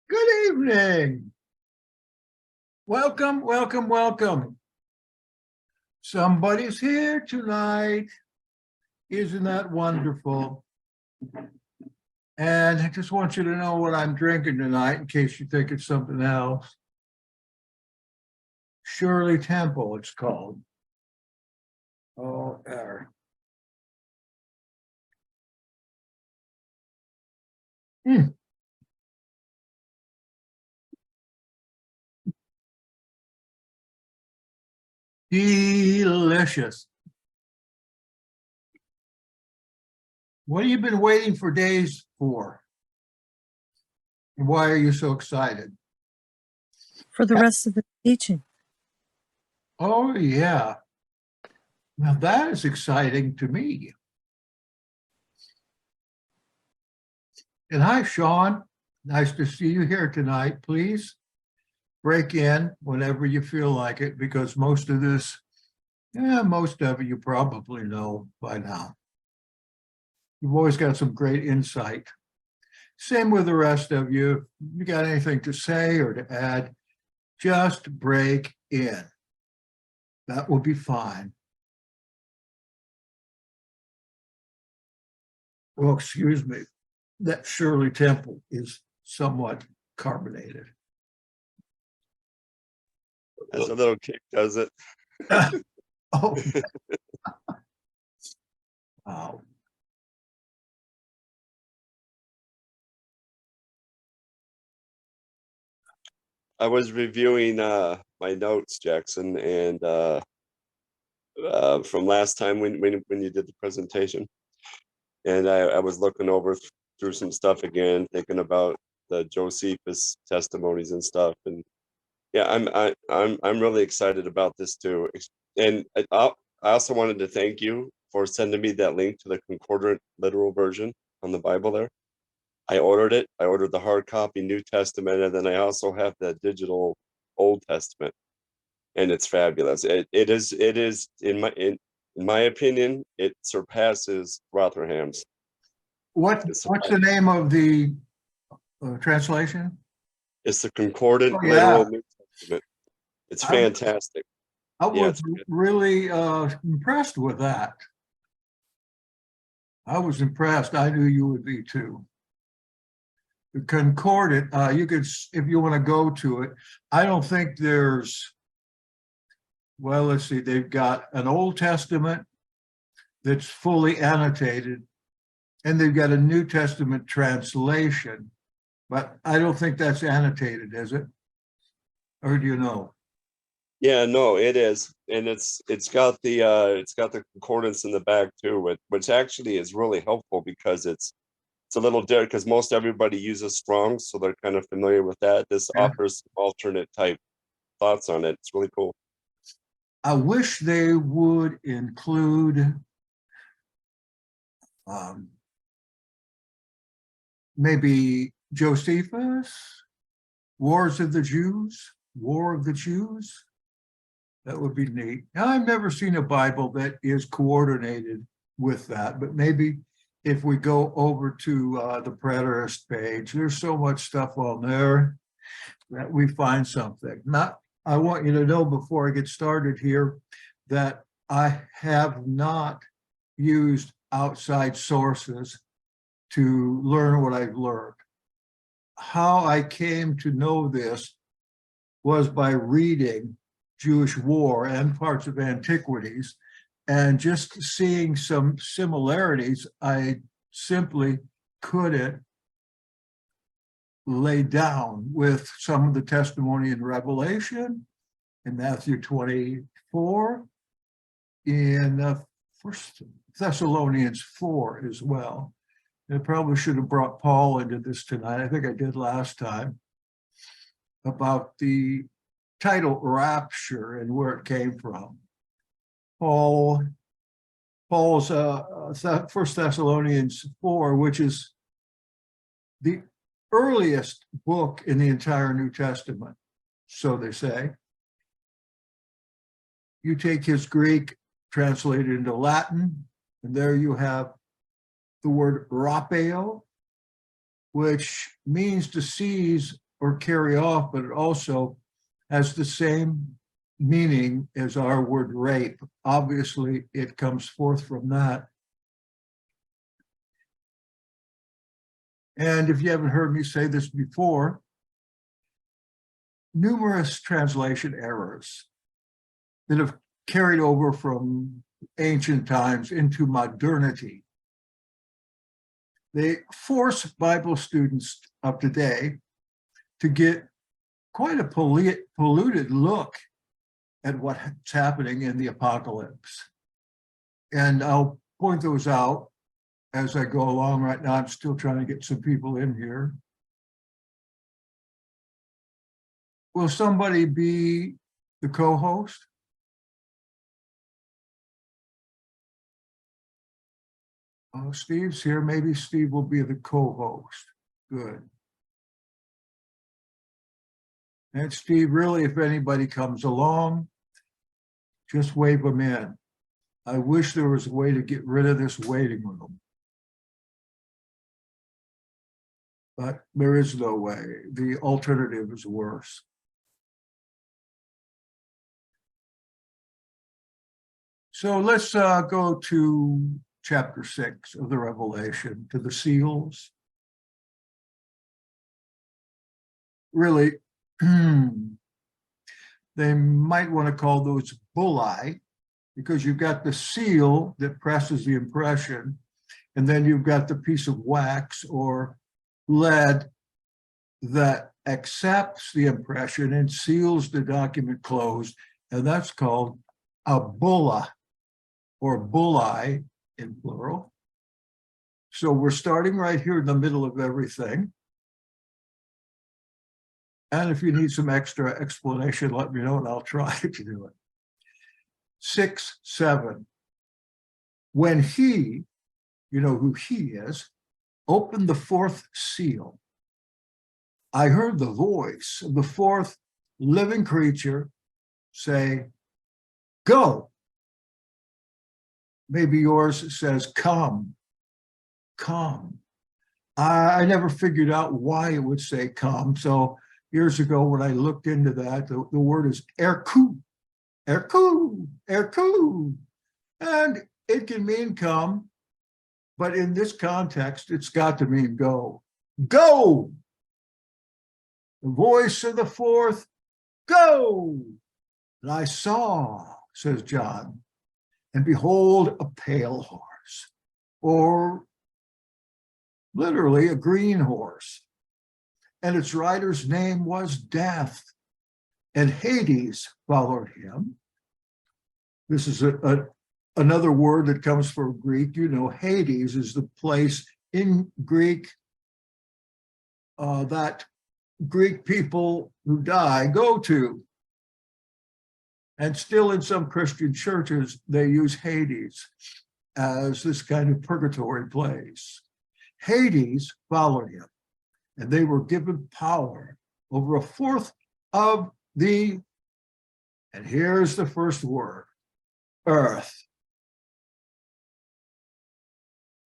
Good evening. Welcome, welcome, welcome. Somebody's here tonight. Isn't that wonderful? And I just want you to know what I'm drinking tonight in case you think it's something else. Shirley Temple, it's called. Oh, there. Delicious. What have you been waiting for days for? And why are you so excited? For the rest of the teaching. Oh, yeah. Now that is exciting to me. And hi, Sean. Nice to see you here tonight. Please break in whenever you feel like it, because most of this, most of it you probably know by now. You've always got some great insight. Same with the rest of you. If you got anything to say or to add, just break in. That will be fine. Well, excuse me. That Shirley Temple is somewhat carbonated. Has a little kick, does it? Oh. Wow. I was reviewing my notes, Jackson, and from last time when you did the presentation, and I was looking over through some stuff again, thinking about the Josephus testimonies and stuff, and yeah, I'm really excited about this too. And I also wanted to thank you for sending me that link to the concordant literal version on the Bible there. I ordered it. I ordered the hard copy New Testament, and then I also have the digital Old Testament, and it's fabulous. It is in my opinion, it surpasses Rotherham's. What's the name of the translation? It's the concordant literal New Testament. It's fantastic. I was really impressed with that. I was impressed. I knew you would be too. The concordant, you could, if you want to go to it, I don't think there's, well, let's see, they've got an Old Testament that's fully annotated, and they've got a New Testament translation, but I don't think that's annotated, is it? Or do you know? Yeah, no, it is, and it's got the concordance in the back too, which actually is really helpful because it's a little different, because most everybody uses Strong, so they're kind of familiar with that. This offers alternate type thoughts on it. It's really cool. I wish they would include maybe Josephus, War of the Jews. That would be neat. Now, I've never seen a Bible that is coordinated with that, but maybe if we go over to the preterist page, there's so much stuff on there that we find something. I want you to know before I get started here that I have not used outside sources to learn what I've learned. How I came to know this was by reading Jewish war and parts of antiquities, and just seeing some similarities I simply couldn't lay down with some of the testimony in Revelation, in Matthew 24, in 1 Thessalonians 4 as well. I probably should have brought Paul into this tonight. I think I did last time, about the title Rapture and where it came from. Paul's 1 Thessalonians 4, which is the earliest book in the entire New Testament, so they say. You take his Greek, translated into Latin, and there you have the word rapeo, which means to seize or carry off, but it also has the same meaning as our word rape. Obviously, it comes forth from that. And if you haven't heard me say this before, numerous translation errors that have carried over from ancient times into modernity. They force Bible students of today to get quite a polluted look at what's happening in the apocalypse. And I'll point those out as I go along. Right now, I'm still trying to get some people in here. Will somebody be the co-host? Oh, Steve's here. Maybe Steve will be the co-host. Good. And Steve, really, if anybody comes along, just wave them in. I wish there was a way to get rid of this waiting room. But there is no way. The alternative is worse. So let's go to chapter 6 of the Revelation, to the seals. Really, they might want to call those bullae, because you've got the seal that presses the impression, and then you've got the piece of wax or lead that accepts the impression and seals the document closed, and that's called a bulla, or bullae in plural. So we're starting right here in the middle of everything. And if you need some extra explanation, let me know and I'll try to do it. 6:7. When he, you know who he is, opened the fourth seal, I heard the voice of the fourth living creature say, go. Maybe yours says, come, come. I never figured out why it would say come. So years ago, when I looked into that, the word is erku, erku, erku. And it can mean come, but in this context, it's got to mean go. Go! The voice of the fourth, go! And I saw, says John, and behold, a pale horse, or literally a green horse. And its rider's name was Death, and Hades followed him. This is another word that comes from Greek. You know, Hades is the place in Greek that Greek people who die go to. And still in some Christian churches, they use Hades as this kind of purgatory place. Hades followed him, and they were given power over a fourth of the, and here's the first word, earth.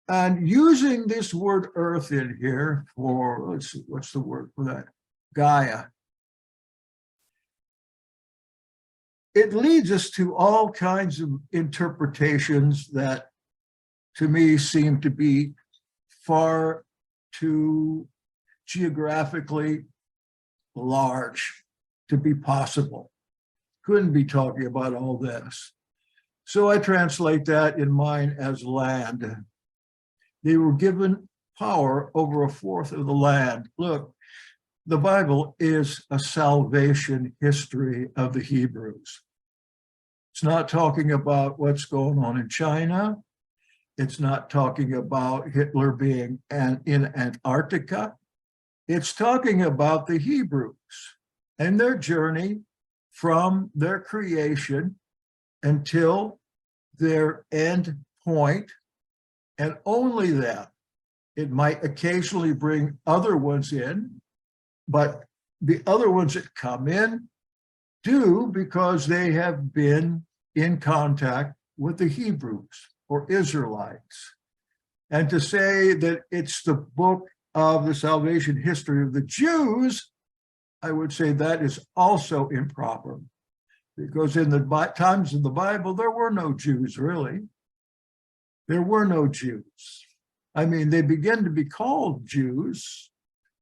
And using this word earth in here for, let's see, what's the word for that? Gaia. It leads us to all kinds of interpretations that, to me, seem to be far too geographically large to be possible. Couldn't be talking about all this. So I translate that in mine as land. They were given power over a fourth of the land. Look, the Bible is a salvation history of the Hebrews. It's not talking about what's going on in China. It's not talking about Hitler being in Antarctica. It's talking about the Hebrews and their journey from their creation until their end point, and only then. It might occasionally bring other ones in, but the other ones that come in do because they have been in contact with the Hebrews or Israelites. And to say that it's the book of the salvation history of the Jews, I would say that is also improper, because in the times of the Bible, there were no Jews, really. There were no Jews. I mean, they began to be called Jews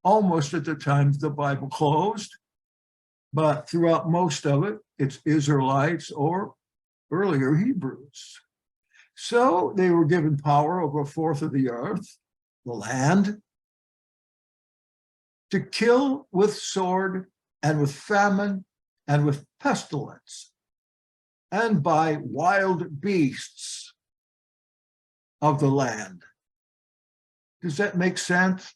almost at the time the Bible closed, but throughout most of it, it's Israelites or earlier Hebrews. So they were given power over a fourth of the earth, the land, to kill with sword and with famine and with pestilence and by wild beasts of the land. Does that make sense?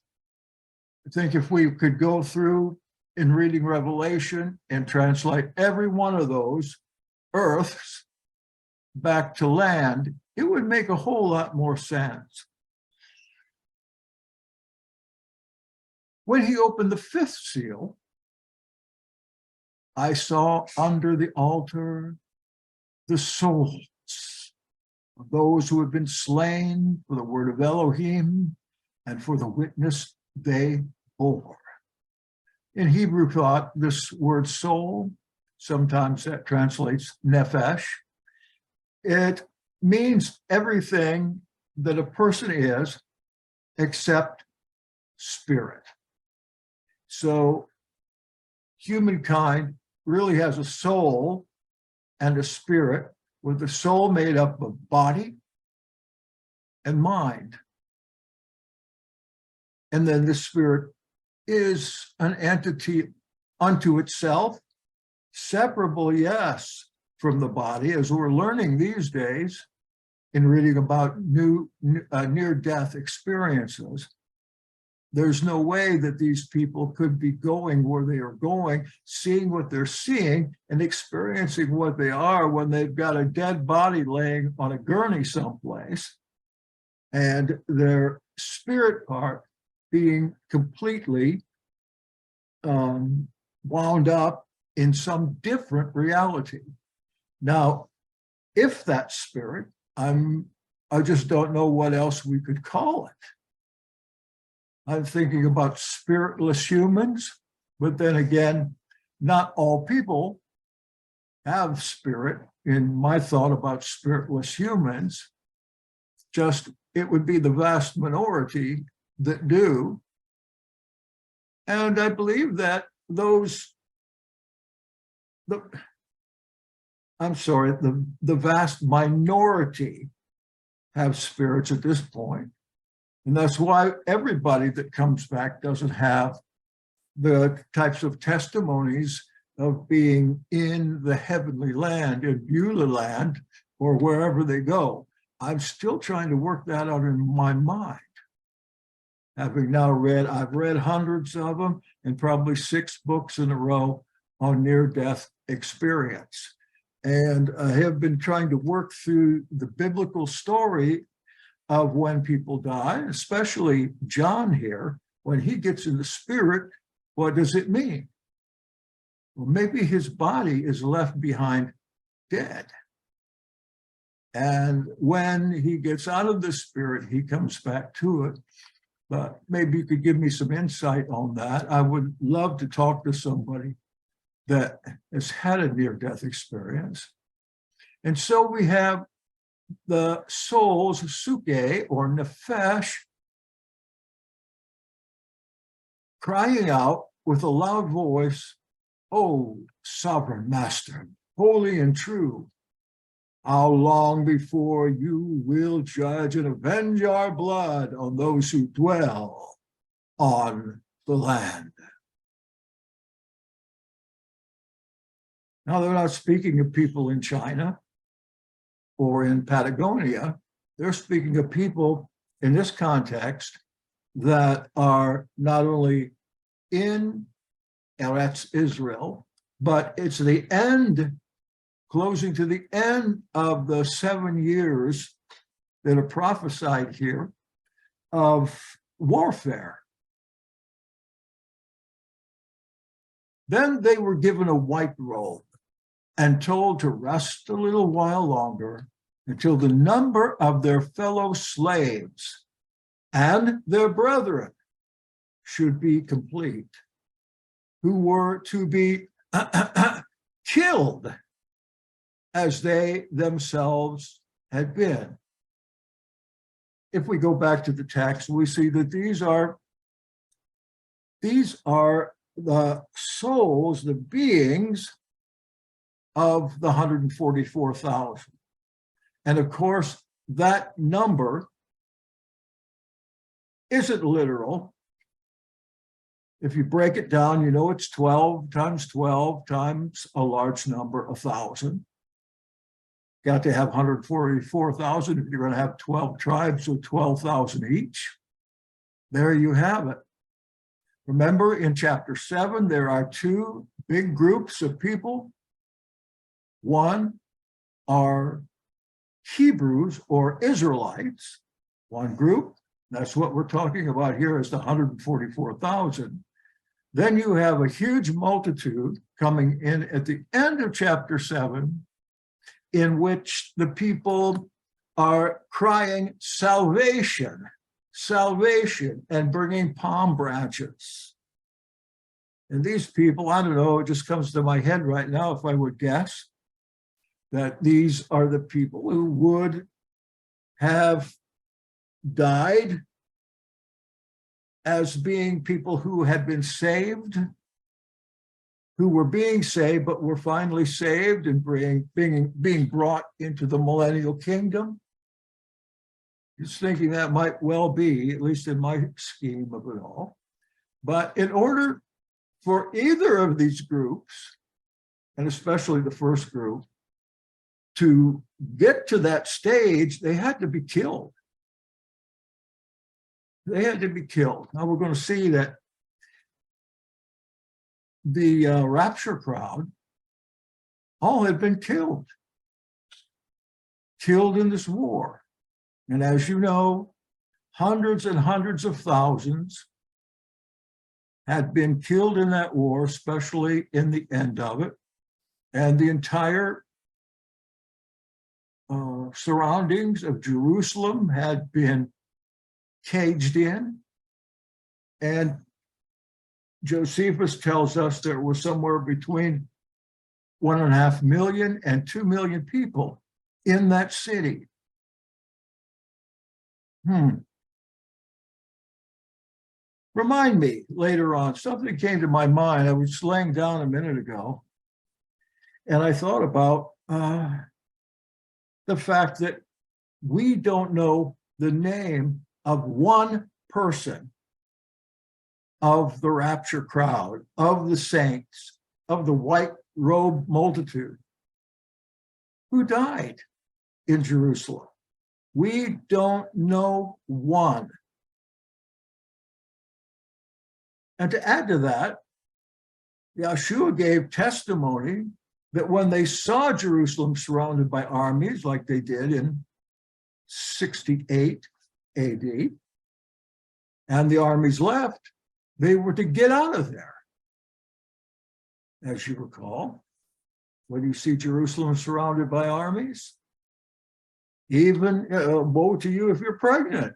I think if we could go through in reading Revelation and translate every one of those earths back to land, it would make a whole lot more sense. When he opened the fifth seal, I saw under the altar the souls of those who have been slain for the word of Elohim and for the witness they bore. In Hebrew thought, this word soul, sometimes that translates nephesh. It means everything that a person is except spirit. So humankind really has a soul and a spirit, with the soul made up of body and mind. And then the spirit is an entity unto itself, separable, yes, from the body, as we're learning these days in reading about near-death experiences. There's no way that these people could be going where they are going, seeing what they're seeing, and experiencing what they are when they've got a dead body laying on a gurney someplace, and their spirit part being completely wound up in some different reality. Now, if that spirit, I just don't know what else we could call it. I'm thinking about spiritless humans, but then again, not all people have spirit. In my thought about spiritless humans, just it would be the vast minority that do. And I believe that the vast minority have spirits at this point. And that's why everybody that comes back doesn't have the types of testimonies of being in the heavenly land, in Beulah land, or wherever they go. I'm still trying to work that out in my mind. Having now I've read hundreds of them, and probably 6 books in a row on near-death experience. And I have been trying to work through the biblical story of when people die, especially John here, when he gets in the spirit, what does it mean? Well, maybe his body is left behind dead. And when he gets out of the spirit, he comes back to it. But maybe you could give me some insight on that. I would love to talk to somebody that has had a near-death experience. And so we have the souls, suke or nephesh, crying out with a loud voice, "O sovereign master, holy and true, how long before you will judge and avenge our blood on those who dwell on the land?" Now, they're not speaking of people in China or in Patagonia. They're speaking of people in this context that are not only in Eretz Israel, but it's the end, closing to the end of the 7 years that are prophesied here of warfare. Then they were given a white robe and told to rest a little while longer until the number of their fellow slaves and their brethren should be complete, who were to be killed as they themselves had been. If we go back to the text, we see that these are the souls, the beings of the 144,000. And of course, that number isn't literal. If you break it down, you know it's 12 times a large number, 1,000. Got to have 144,000 if you're going to have 12 tribes with 12,000 each. There you have it. Remember, in chapter 7, there are two big groups of people. One are Hebrews or Israelites, one group. That's what we're talking about here is the 144,000. Then you have a huge multitude coming in at the end of chapter 7, in which the people are crying salvation, salvation, and bringing palm branches. And these people, I don't know, it just comes to my head right now, if I would guess, that these are the people who would have died as being people who had been saved, who were being saved, but were finally saved and being brought into the millennial kingdom. Just thinking that might well be, at least in my scheme of it all. But in order for either of these groups, and especially the first group, to get to that stage, they had to be killed. They had to be killed. Now we're going to see that the rapture crowd all had been killed in this war. And as you know, hundreds and hundreds of thousands had been killed in that war, especially in the end of it. And the entire surroundings of Jerusalem had been caged in. And Josephus tells us there were somewhere between 1.5 million and 2 million people in that city. Remind me later on, something came to my mind. I was laying down a minute ago, and I thought about the fact that we don't know the name of one person of the rapture crowd, of the saints, of the white robe multitude who died in Jerusalem. We don't know one. And to add to that, Yeshua gave testimony that when they saw Jerusalem surrounded by armies like they did in 68 AD, and the armies left, they were to get out of there. As you recall, when you see Jerusalem surrounded by armies, even woe to you if you're pregnant.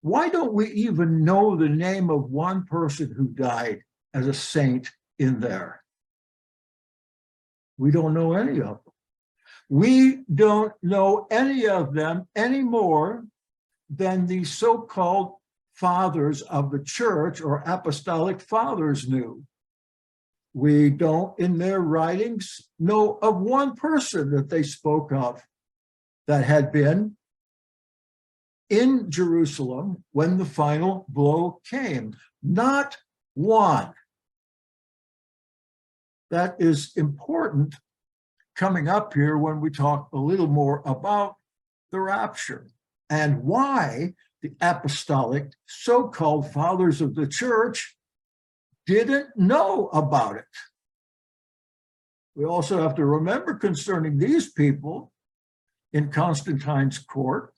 Why don't we even know the name of one person who died as a saint in there? We don't know any of them. We don't know any of them any more than the so-called fathers of the church or apostolic fathers knew. We don't, in their writings, know of one person that they spoke of that had been in Jerusalem when the final blow came. Not one. That is important coming up here when we talk a little more about the rapture and why the apostolic so-called fathers of the church didn't know about it. We also have to remember concerning these people in Constantine's court,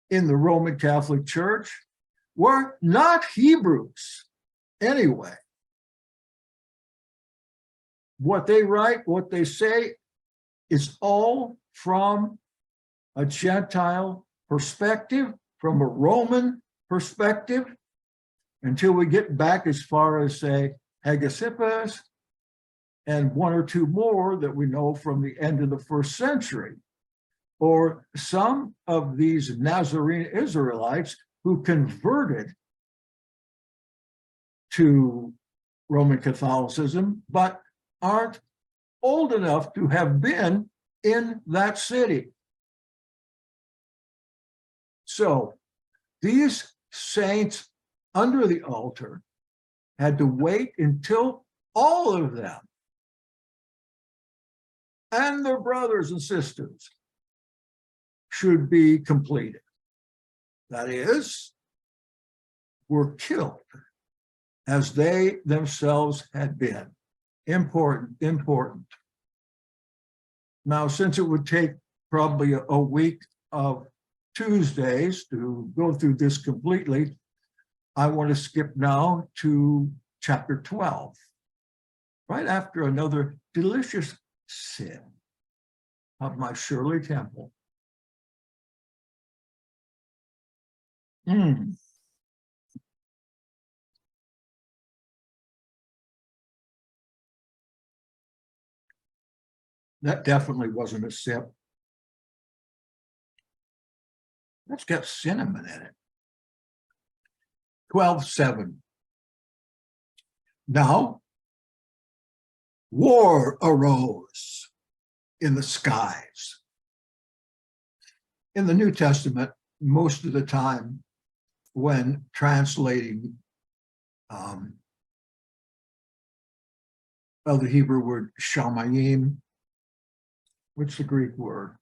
in the Roman Catholic Church, were not Hebrews anyway. What they write, what they say, is all from a Gentile perspective, from a Roman perspective until we get back as far as, say, Hegesippus and one or two more that we know from the end of the first century, or some of these Nazarene Israelites who converted to Roman Catholicism, but aren't old enough to have been in that city. So these saints under the altar had to wait until all of them and their brothers and sisters should be completed. That is, were killed as they themselves had been. Important. Now, since it would take probably a week of Tuesdays to go through this completely, I want to skip now to chapter 12, right after another delicious sin of my Shirley Temple. That definitely wasn't a sip. That's got cinnamon in it. 12:7. Now, war arose in the skies. In the New Testament, most of the time when translating the Hebrew word shamayim, what's the Greek word?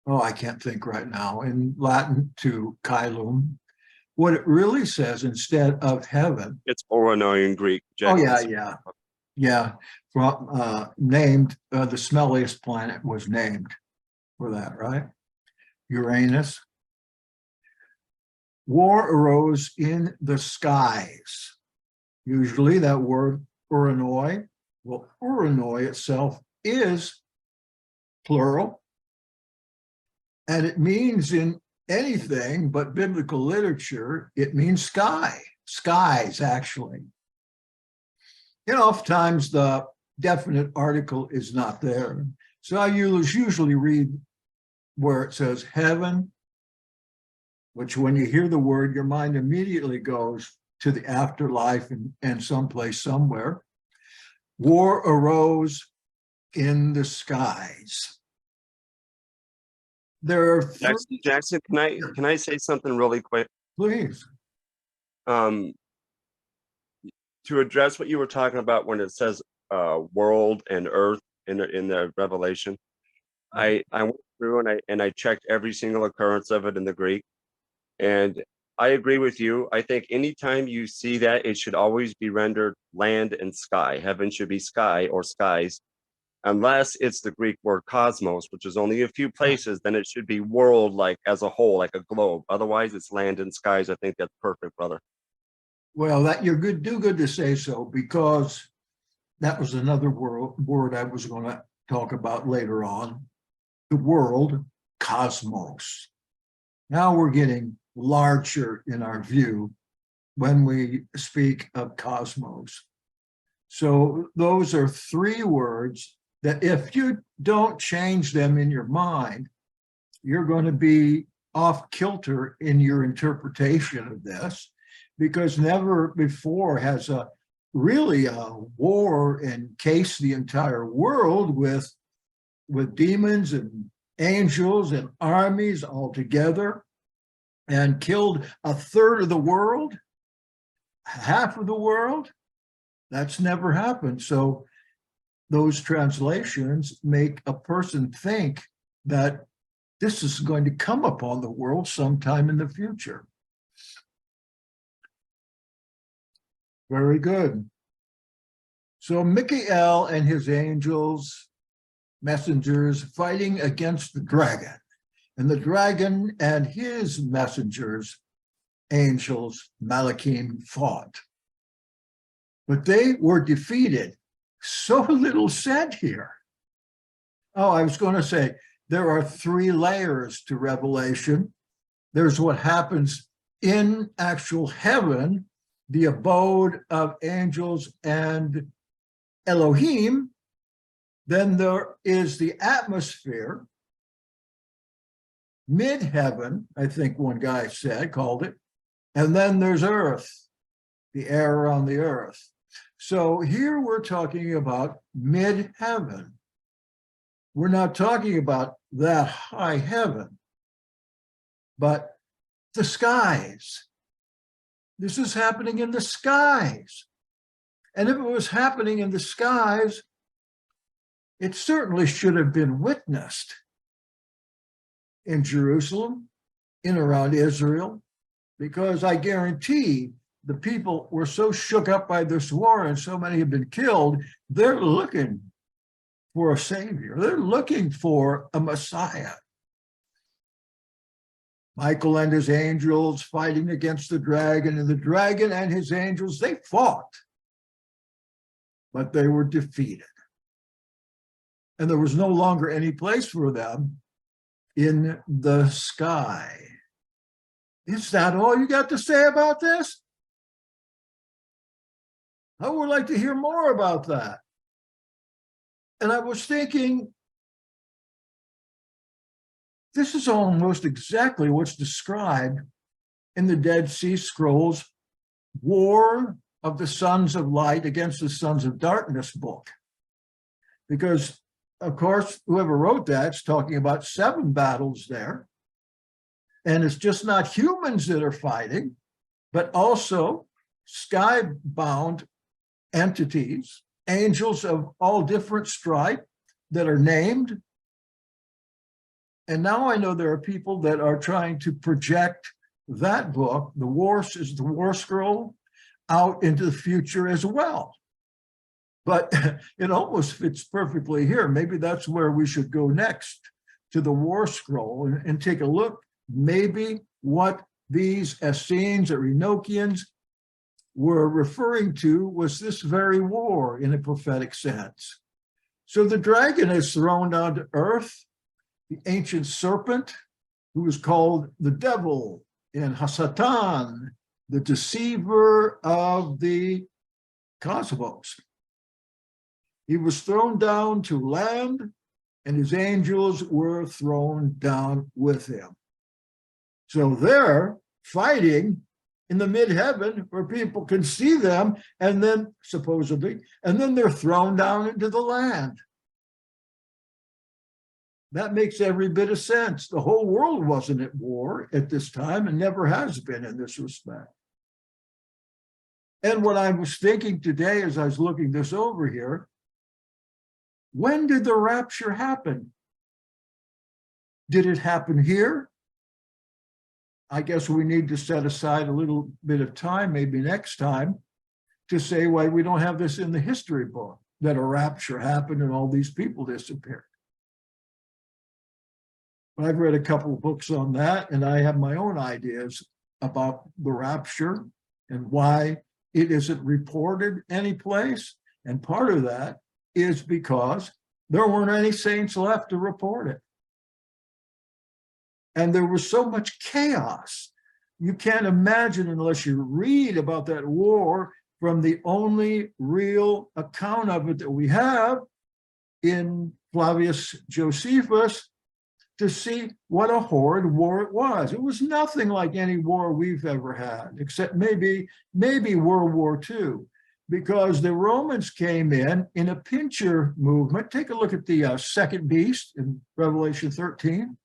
Oh, I can't think right now. In Latin, to kailum. What it really says instead of heaven. It's Oronoi in Greek. Oh, yeah. From, named, the smelliest planet was named for that, right? Uranus. War arose in the skies. Usually that word Uranoi, well, Uranoi itself is plural, and it means in anything but biblical literature, it means sky, skies, actually. Oftentimes the definite article is not there. So I usually read where it says heaven, which when you hear the word, your mind immediately goes to the afterlife and someplace somewhere. War arose in the skies. There are Jackson, can I say something really quick? Please. To address what you were talking about when it says world and earth in the Revelation, I went through and I checked every single occurrence of it in the Greek, and I agree with you. I think anytime you see that, it should always be rendered land and sky. Heaven should be sky or skies, unless it's the Greek word cosmos, which is only a few places. Then it should be world, like as a whole, like a globe. Otherwise, it's land and skies. I think that's perfect, brother. Well, that you're good to say so, because that was another word I was going to talk about later on. The world, cosmos. Now we're getting larger in our view when we speak of cosmos. So those are three words that if you don't change them in your mind, you're going to be off kilter in your interpretation of this, because never before has a war encased the entire world with demons and angels and armies all together and killed a third of the world, half of the world. That's never happened. So those translations make a person think that this is going to come upon the world sometime in the future. Very good. So Michael and his angels, messengers, fighting against the dragon, and the dragon and his messengers, angels, Malachim, fought. But they were defeated. So little said here. Oh, I was going to say, there are three layers to Revelation. there's what happens in actual heaven, the abode of angels and Elohim. Then there is the atmosphere, mid-heaven, I think one guy called it, and then there's earth, the air around the earth. So here we're talking about mid-heaven. We're not talking about that high heaven, but the skies. This is happening in the skies. And if it was happening in the skies, it certainly should have been witnessed in Jerusalem, in around Israel, because I guarantee the people were so shook up by this war and so many have been killed, they're looking for a savior. They're looking for a Messiah. Michael and his angels fighting against the dragon, and the dragon and his angels, they fought, but they were defeated. And there was no longer any place for them in the sky. Is that all you got to say about this? I would like to hear more about that. And I was thinking, this is almost exactly what's described in the Dead Sea Scrolls, War of the Sons of Light against the Sons of Darkness book. Because, of course, whoever wrote that's talking about 7 battles there. And it's just not humans that are fighting, but also sky-bound entities, angels of all different stripe that are named. And now I know there are people that are trying to project that book, the War Scroll, out into the future as well. But it almost fits perfectly here. Maybe that's where we should go next, to the War Scroll, and take a look, maybe what these Essenes or Enochians were referring to was this very war in a prophetic sense. So the dragon is thrown down to earth, the ancient serpent, who is called the devil and Hasatan, the deceiver of the cosmos. He was thrown down to land, and his angels were thrown down with him. So they're fighting in the mid-heaven where people can see them, and then supposedly, and then they're thrown down into the land. That makes every bit of sense. The whole world wasn't at war at this time and never has been in this respect. And what I was thinking today as I was looking this over here, when did the rapture happen? Did it happen here? I guess we need to set aside a little bit of time, maybe next time, to say why we don't have this in the history book, that a rapture happened and all these people disappeared. But I've read a couple of books on that, and I have my own ideas about the rapture and why it isn't reported anyplace. And part of that is because there weren't any saints left to report it. And there was so much chaos. You can't imagine, unless you read about that war from the only real account of it that we have in Flavius Josephus, to see what a horrid war it was. It was nothing like any war we've ever had, except maybe World War II, because the Romans came in a pincher movement. Take a look at the second beast in Revelation 13.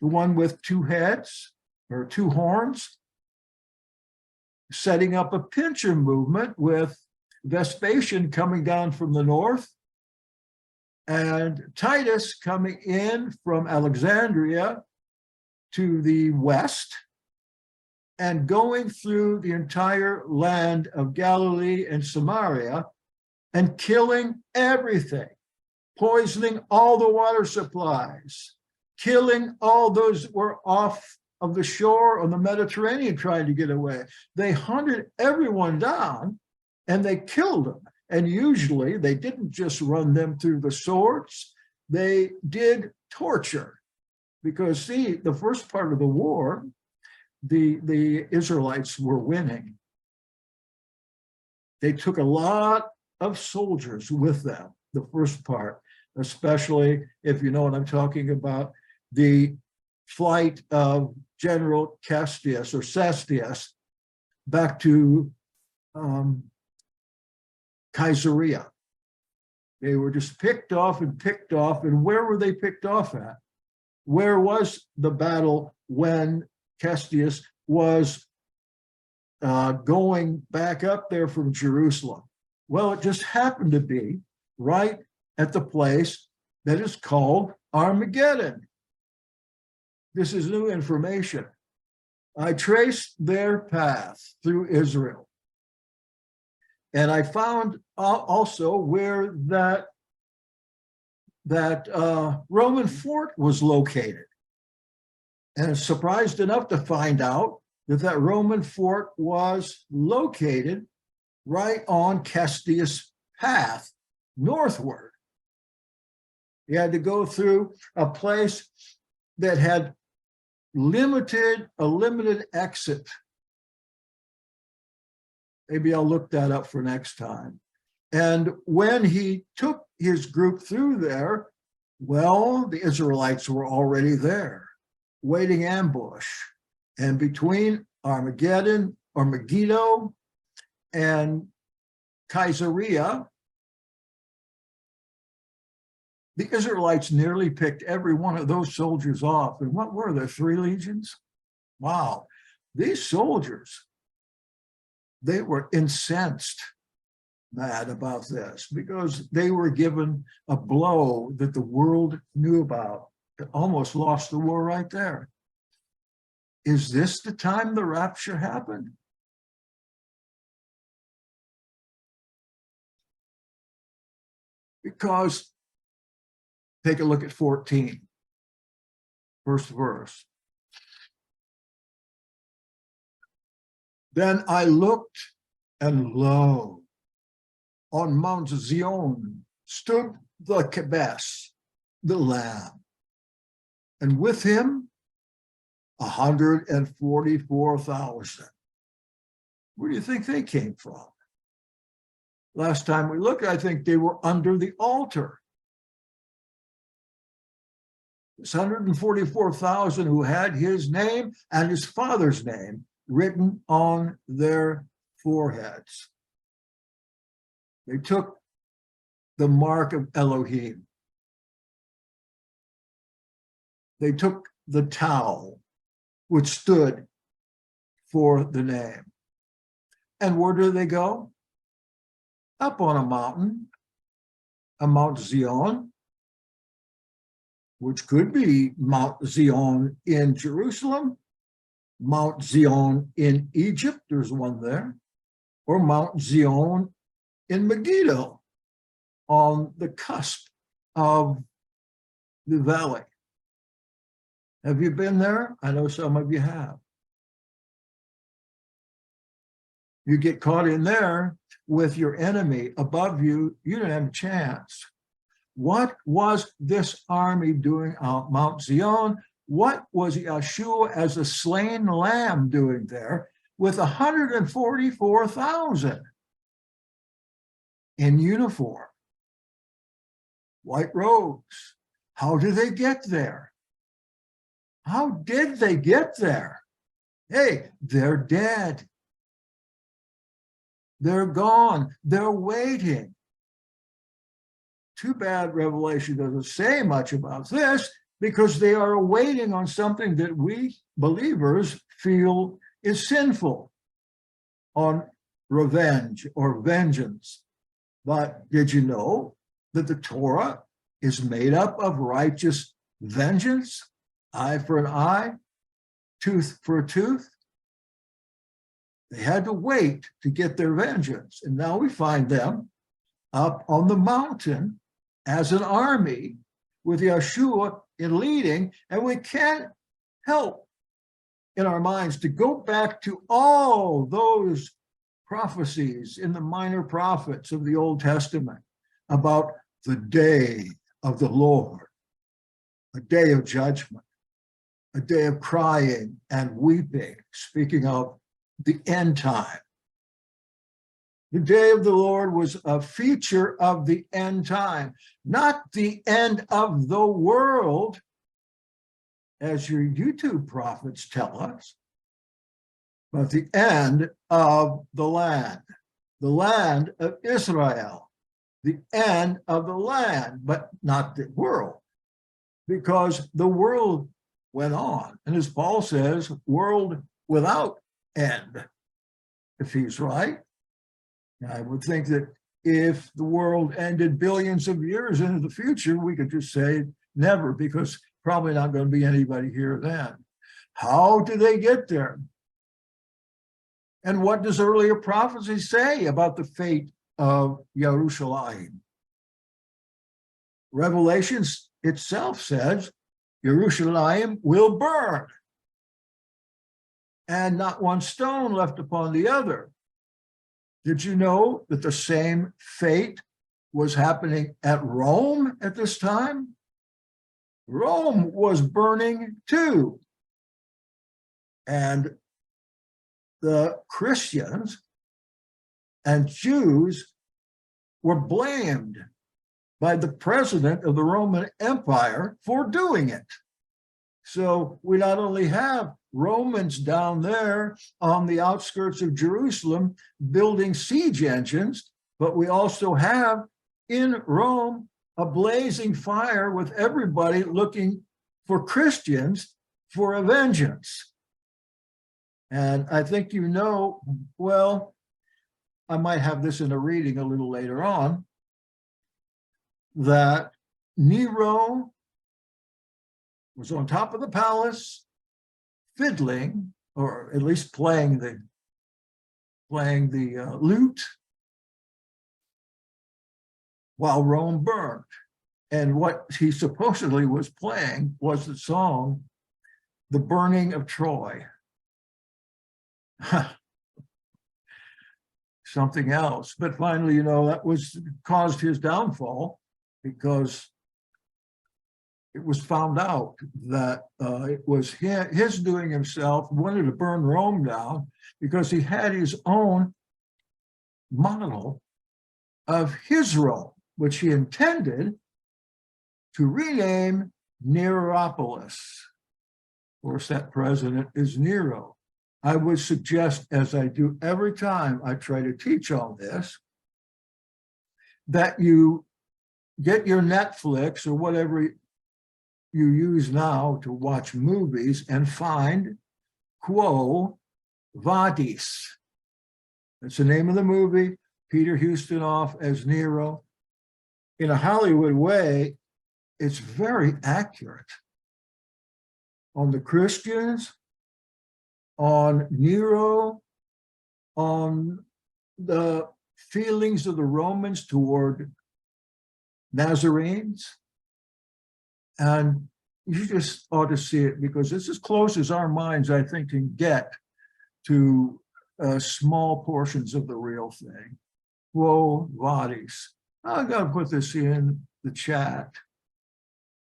The one with 2 heads or 2 horns, setting up a pincher movement with Vespasian coming down from the north and Titus coming in from Alexandria to the west and going through the entire land of Galilee and Samaria and killing everything, poisoning all the water supplies, killing all those that were off of the shore on the Mediterranean trying to get away. They hunted everyone down and they killed them. And usually they didn't just run them through the swords, they did torture, Because see, the first part of the war, the Israelites were winning. They took a lot of soldiers with them, the first part, especially if you know what I'm talking about, the flight of General Castius or Sastius back to Caesarea. They were just picked off, and where were they picked off at? Where was the battle when Castius was going back up there from Jerusalem? Well, it just happened to be right at the place that is called Armageddon. This is new information. I traced their path through Israel. And I found also where that Roman fort was located. And I was surprised enough to find out that Roman fort was located right on Castius' path northward. You had to go through a place that had a limited exit. Maybe I'll look that up for next time. And when he took his group through there, well, the Israelites were already there, waiting ambush. And between Armageddon or Megiddo and Caesarea, the Israelites nearly picked every one of those soldiers off. And what were there, 3 legions? Wow. These soldiers, they were incensed, mad about this, because they were given a blow that the world knew about. It almost lost the war right there. Is this the time the rapture happened? Because take a look at 14, first verse. Then I looked, and lo, on Mount Zion stood the Kebes, the Lamb, and with him 144,000. Where do you think they came from? Last time we looked, I think they were under the altar. This 144,000 who had his name and his father's name written on their foreheads. They took the mark of Elohim. They took the tau, which stood for the name. And where do they go? Up on a mountain, Mount Zion, which could be Mount Zion in Jerusalem, Mount Zion in Egypt, there's one there, or Mount Zion in Megiddo, on the cusp of the valley. Have you been there? I know some of you have. You get caught in there with your enemy above you, you don't have a chance. What was this army doing on Mount Zion? What was Yeshua as a slain lamb doing there with 144,000 in uniform, white robes? How did they get there? How did they get there? Hey, they're dead. They're gone. They're waiting. Too bad Revelation doesn't say much about this, because they are waiting on something that we believers feel is sinful, on revenge or vengeance. But did you know that the Torah is made up of righteous vengeance? Eye for an eye, tooth for a tooth. They had to wait to get their vengeance. And now we find them up on the mountain as an army with Yeshua in leading, and we can't help in our minds to go back to all those prophecies in the minor prophets of the Old Testament about the day of the Lord, a day of judgment. a day of crying and weeping, speaking of the end time. The day of the Lord was a feature of the end time, not the end of the world, as your YouTube prophets tell us, but the end of the land of Israel, the end of the land, but not the world, because the world went on. And as Paul says, world without end, if he's right. I would think that if the world ended billions of years into the future, we could just say never, because probably not going to be anybody here then. How do they get there? And what does earlier prophecy say about the fate of Jerusalem? Revelations itself says Jerusalem will burn, and not one stone left upon the other. Did you know that the same fate was happening at Rome at this time? Rome was burning too. And the Christians and Jews were blamed by the president of the Roman Empire for doing it. So we not only have Romans down there on the outskirts of Jerusalem building siege engines, but we also have in Rome a blazing fire with everybody looking for Christians for a vengeance. And I think you know, well, I might have this in a reading a little later on, that Nero was on top of the palace, fiddling, or at least playing the lute, while Rome burned. And what he supposedly was playing was the song, "The Burning of Troy." Something else. But finally, you know, that was caused his downfall, because it was found out that it was his doing himself, wanted to burn Rome down because he had his own model of his Rome, which he intended to rename Neropolis. Of course, that president is Nero. I would suggest, as I do every time I try to teach on this, that you get your Netflix or whatever you use now to watch movies and find Quo Vadis. That's the name of the movie. Peter Ustinov as Nero. In a Hollywood way, it's very accurate on the Christians, on Nero, on the feelings of the Romans toward Nazarenes. And you just ought to see it, because it's as close as our minds, I think, can get to small portions of the real thing. Quo vadis. I'm going to put this in the chat,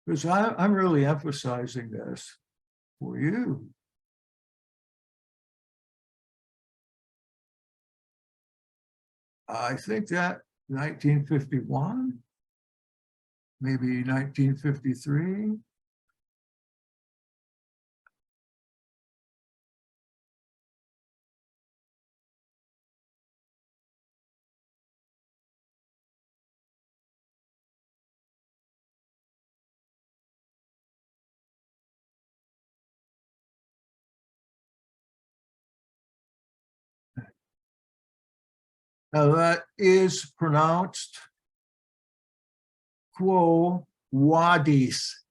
because I'm really emphasizing this for you. I think that 1951, maybe 1953. Now that is pronounced Quo Vadis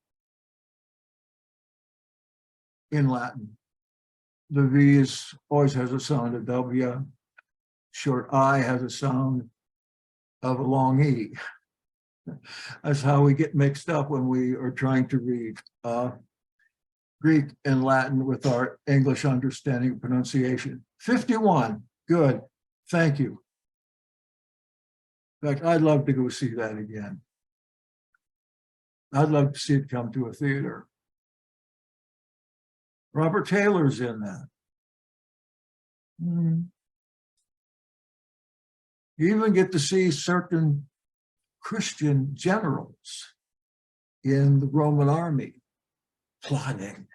in Latin. The V always has a sound of W. Short I has a sound of a long E. That's how we get mixed up when we are trying to read Greek and Latin with our English understanding and pronunciation. 51, good, thank you. In fact, I'd love to go see that again. I'd love to see it come to a theater. Robert Taylor's in that. You even get to see certain Christian generals in the Roman army planning.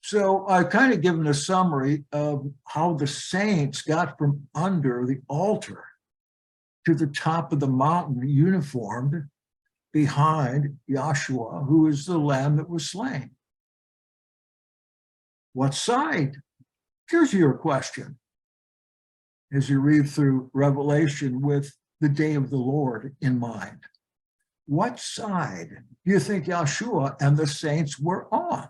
So I've kind of given a summary of how the saints got from under the altar to the top of the mountain uniformed behind Yahshua, who is the lamb that was slain. What side? Here's your question. As you read through Revelation with the day of the Lord in mind, what side do you think Yahshua and the saints were on?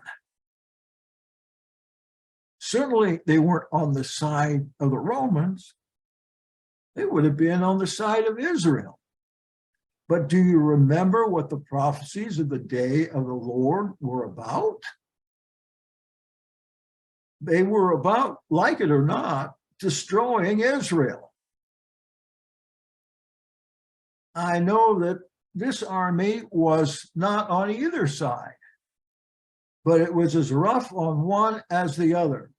Certainly, they weren't on the side of the Romans. They would have been on the side of Israel. But do you remember what the prophecies of the day of the Lord were about? They were about, like it or not, destroying Israel. I know that this army was not on either side, but it was as rough on one as the other.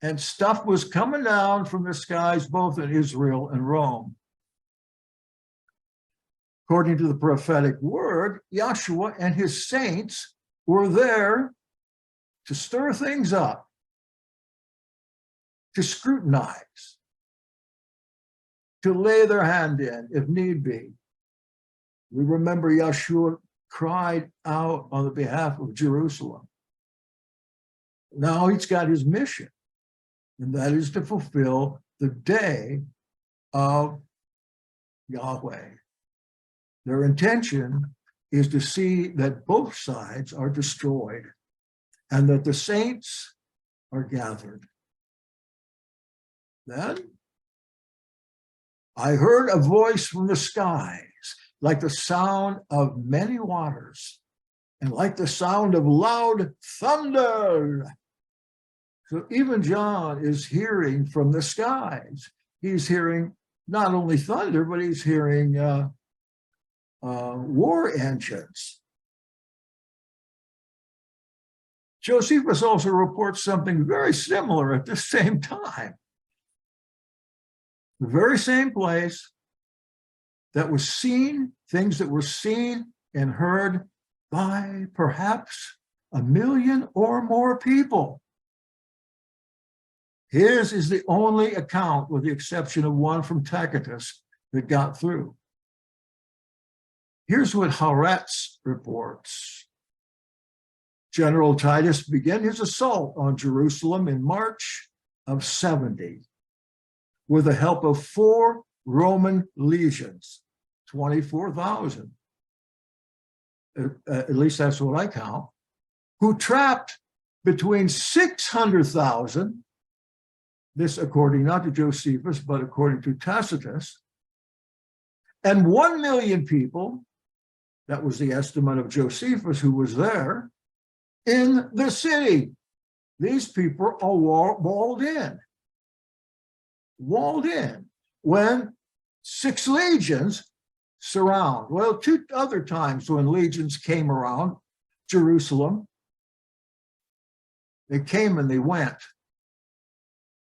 And stuff was coming down from the skies, both in Israel and Rome. According to the prophetic word, Yahshua and his saints were there to stir things up, to scrutinize, to lay their hand in if need be. We remember Yahshua cried out on the behalf of Jerusalem. Now he's got his mission, and that is to fulfill the day of Yahweh. Their intention is to see that both sides are destroyed and that the saints are gathered. Then I heard a voice from the skies, like the sound of many waters, and like the sound of loud thunder. So even John is hearing from the skies. He's hearing not only thunder, but he's hearing war engines. Josephus also reports something very similar at the same time. The very same place that was seen, things that were seen and heard by perhaps 1 million or more people. His is the only account, with the exception of one from Tacitus, that got through. Here's what Haaretz reports. General Titus began his assault on Jerusalem in March of 70 with the help of 4 Roman legions, 24,000. At least that's what I count, who trapped between 600,000, this according not to Josephus, but according to Tacitus, and 1 million people, that was the estimate of Josephus, who was there, in the city. These people are walled in. Walled in. When 6 legions surround. Well, 2 other times when legions came around Jerusalem, they came and they went.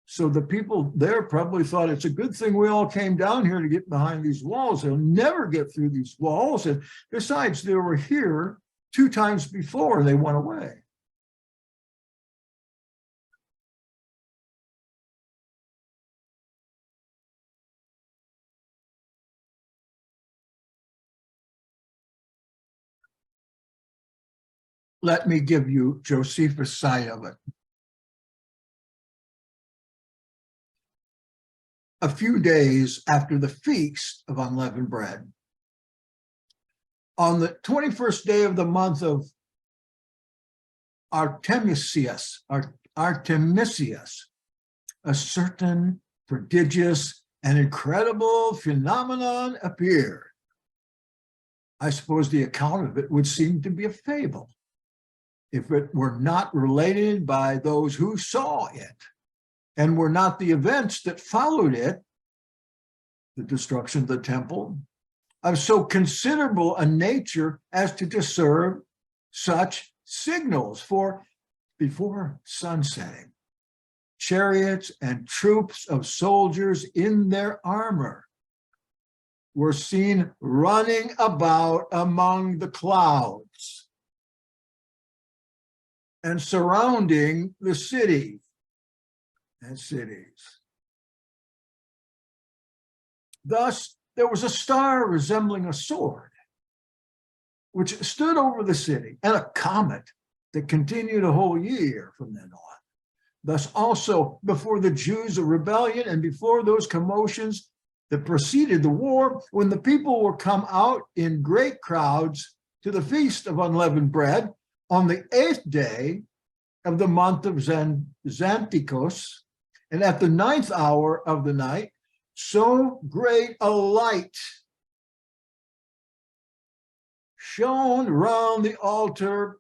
So the people there probably thought it's a good thing we all came down here to get behind these walls. They'll never get through these walls. And besides, they were here 2 times before and they went away. Let me give you Josephus' side of it. A few days after the Feast of Unleavened Bread, on the 21st day of the month of Artemisius, a certain prodigious and incredible phenomenon appeared. I suppose the account of it would seem to be a fable if it were not related by those who saw it. and were not the events that followed it, the destruction of the temple, of so considerable a nature as to deserve such signals. For before sunsetting, chariots and troops of soldiers in their armor were seen running about among the clouds and surrounding the city and cities. Thus, there was a star resembling a sword, which stood over the city, and a comet that continued a whole year from then on. Thus also, before the Jews of rebellion and before those commotions that preceded the war, when the people were come out in great crowds to the feast of unleavened bread on the 8th day of the month of Xanthicus, and at the 9th hour of the night, so great a light shone round the altar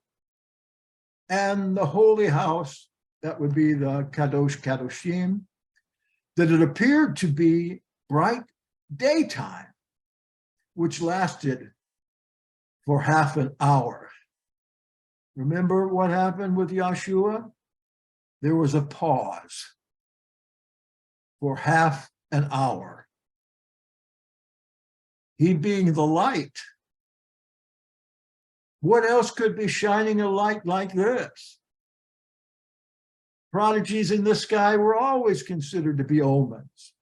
and the holy house, that would be the Kadosh Kadoshim, that it appeared to be bright daytime, which lasted for half an hour. Remember what happened with Yeshua? There was a pause for half an hour. He being the light. What else could be shining a light like this? Prodigies in the sky were always considered to be omens.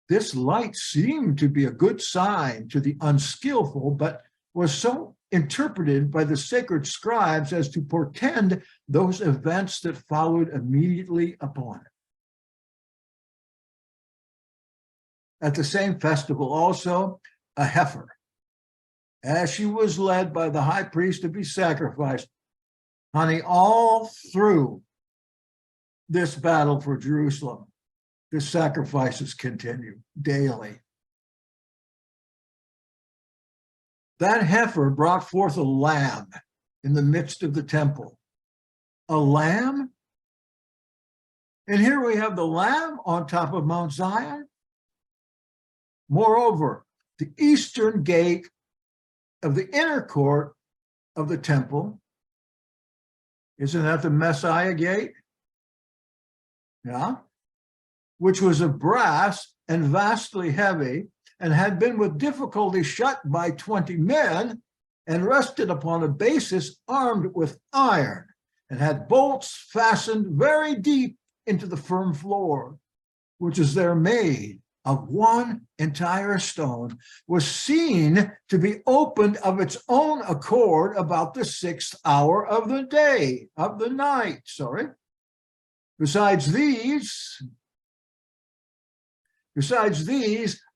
This light seemed to be a good sign to the unskillful, but was so interpreted by the sacred scribes as to portend those events that followed immediately upon it. At the same festival also, a heifer, as she was led by the high priest to be sacrificed. Honey, all through this battle for Jerusalem, the sacrifices continue daily. That heifer brought forth a lamb in the midst of the temple. A lamb? And here we have the lamb on top of Mount Zion. Moreover, the eastern gate of the inner court of the temple, isn't that the Messiah gate? Yeah. Which was of brass and vastly heavy, and had been with difficulty shut by 20 men, and rested upon a basis armed with iron, and had bolts fastened very deep into the firm floor, which is there made of one entire stone, was seen to be opened of its own accord about the 6th hour of the day, of the night, sorry. Besides these,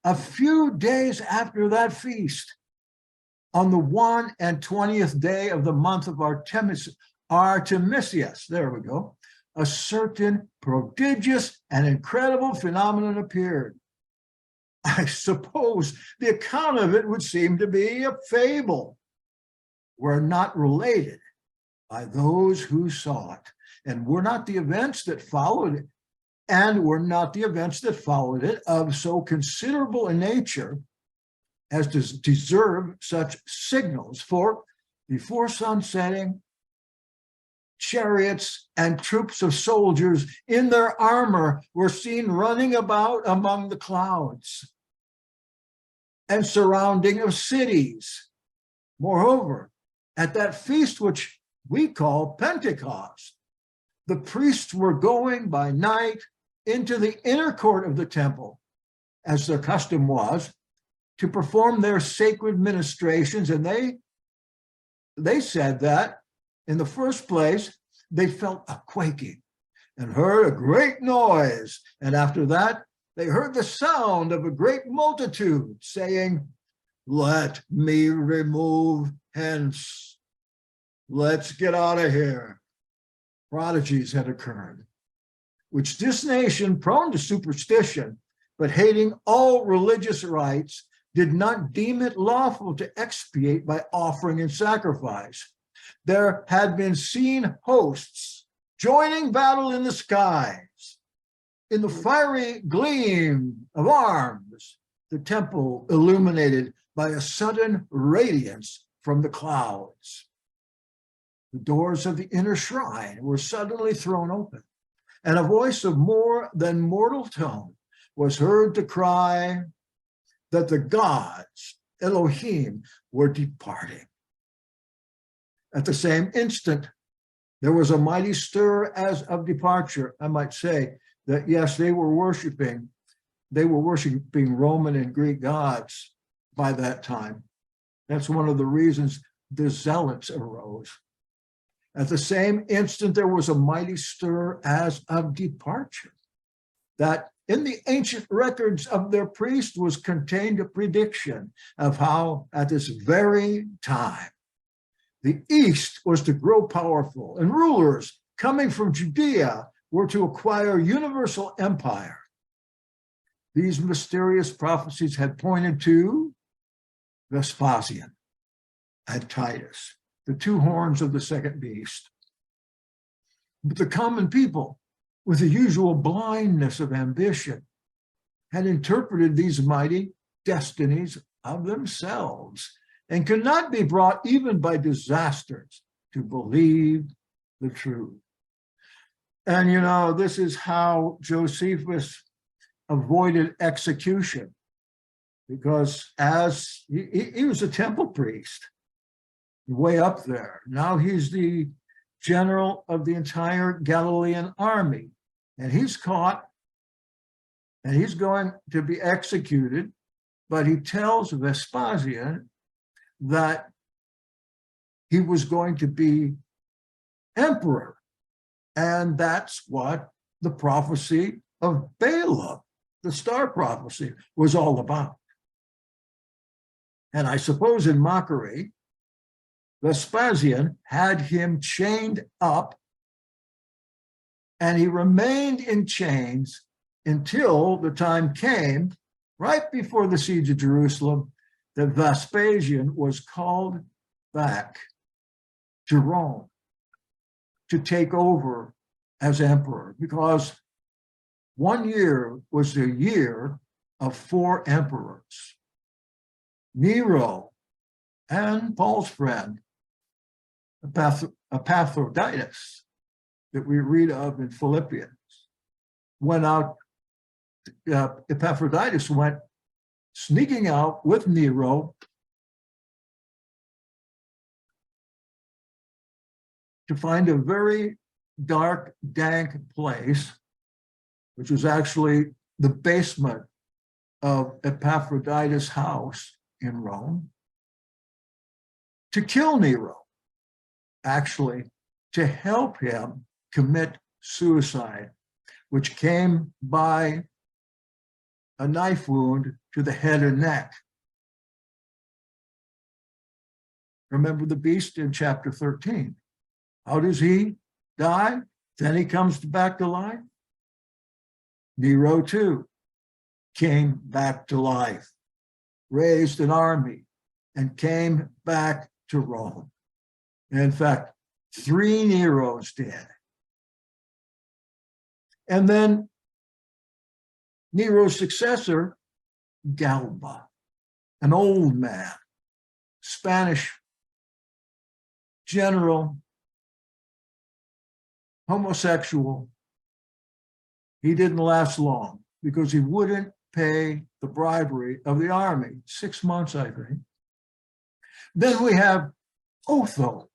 a few days after that feast, on the 21st day of the month of Artemisius, there we go, a certain prodigious and incredible phenomenon appeared. I suppose the account of it would seem to be a fable, were not related by those who saw it, and were not the events that followed it, of so considerable a nature as to deserve such signals. For before sunsetting, chariots and troops of soldiers in their armor were seen running about among the clouds and surrounding of cities. Moreover, at that feast which we call Pentecost, the priests were going by night into the inner court of the temple, as their custom was, to perform their sacred ministrations. And they said that, in the first place, they felt a quaking and heard a great noise. And after that, they heard the sound of a great multitude saying, "Let me remove hence. Let's get out of here." Prodigies had occurred, which this nation, prone to superstition, but hating all religious rites, did not deem it lawful to expiate by offering and sacrifice. There had been seen hosts joining battle in the skies. In the fiery gleam of arms, the temple illuminated by a sudden radiance from the clouds. The doors of the inner shrine were suddenly thrown open, and a voice of more than mortal tone was heard to cry that the gods, Elohim, were departing. At the same instant, there was a mighty stir as of departure. I might say that, yes, they were worshiping Roman and Greek gods by that time. That's one of the reasons the zealots arose. At the same instant, there was a mighty stir as of departure, that in the ancient records of their priests was contained a prediction of how at this very time the East was to grow powerful, and rulers coming from Judea were to acquire universal empire. These mysterious prophecies had pointed to Vespasian and Titus, the two horns of the second beast. But the common people, with the usual blindness of ambition, had interpreted these mighty destinies of themselves and could not be brought even by disasters to believe the truth. And you know, this is how Josephus avoided execution, because as he was a temple priest, way up there. Now he's the general of the entire Galilean army, and he's caught and he's going to be executed, but he tells Vespasian that he was going to be emperor. And that's what the prophecy of Balaam, the star prophecy, was all about. And I suppose in mockery, Vespasian had him chained up, and he remained in chains until the time came, right before the siege of Jerusalem, that Vespasian was called back to Rome to take over as emperor, because 1 year was the year of 4 emperors. Nero and Paul's friend, Epaphroditus, that we read of in Philippians, went out. Epaphroditus went sneaking out with Nero to find a very dark, dank place, which was actually the basement of Epaphroditus' house in Rome, to kill Nero, actually to help him commit suicide, which came by a knife wound to the head and neck. Remember the beast in chapter 13. How does he die? Then he comes back to life. Nero too came back to life, raised an army, and came back to Rome. And in fact, 3 Neros did. And then Nero's successor, Galba, an old man, Spanish general, homosexual. He didn't last long because he wouldn't pay the bribery of the army, 6 months, I think. Then we have Otho.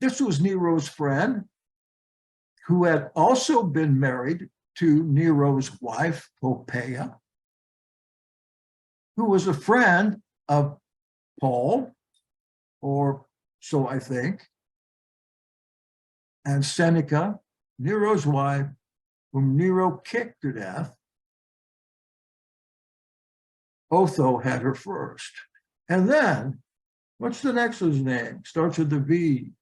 This was Nero's friend, who had also been married to Nero's wife, Poppaea, who was a friend of Paul, or so I think, and Seneca, Nero's wife, whom Nero kicked to death. Otho had her first. And then, what's the next one's name? Starts with the V.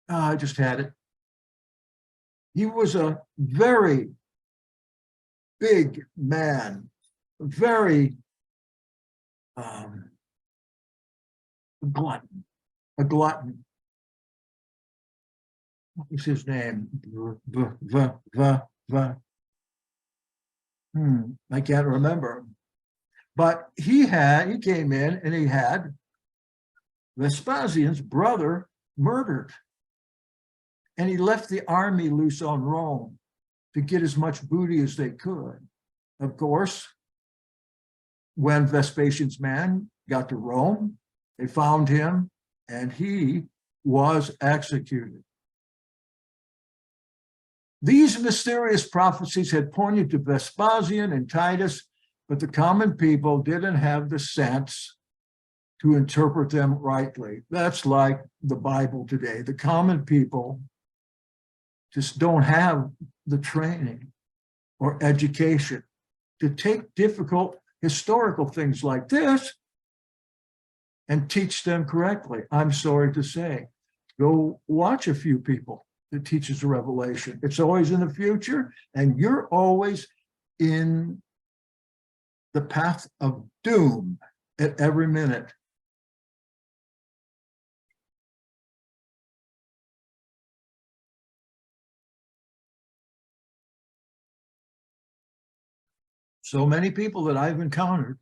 I just had it. He was a very big man, very a glutton. what was his name? I can't remember. But he came in and he had Vespasian's brother murdered. And he left the army loose on Rome to get as much booty as they could. Of course, when Vespasian's man got to Rome, they found him and he was executed. These mysterious prophecies had pointed to Vespasian and Titus, but the common people didn't have the sense to interpret them rightly. That's like the Bible today. The common people just don't have the training or education to take difficult historical things like this and teach them correctly. I'm sorry to say, go watch a few people that teaches the Revelation. It's always in the future, and you're always in the path of doom at every minute. So many people that I've encountered